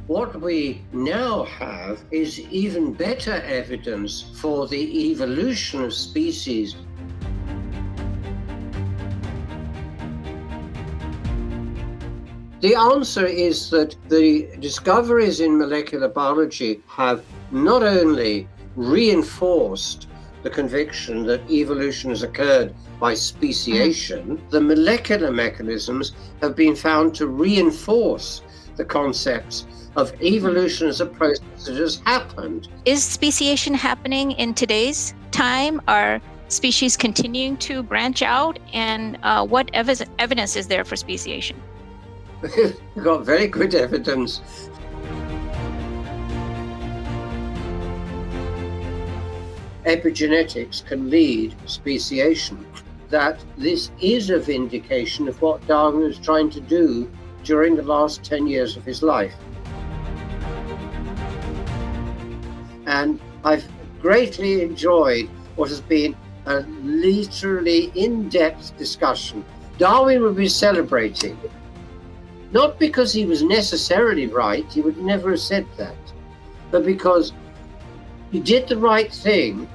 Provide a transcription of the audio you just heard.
What we now have is even better evidence for the evolution of species. The answer is that the discoveries in molecular biology have not only reinforced the conviction that evolution has occurred by speciation, the molecular mechanisms have been found to reinforce the concepts of evolution as a process that has happened. Is speciation happening in today's time? Are species continuing to branch out? And what evidence is there for speciation? We've got very good evidence. Epigenetics can lead speciation, that this is a vindication of what Darwin was trying to do during the last 10 years of his life. And I've greatly enjoyed what has been a literally in-depth discussion. Darwin would be celebrating, not because he was necessarily right, he would never have said that, but because he did the right thing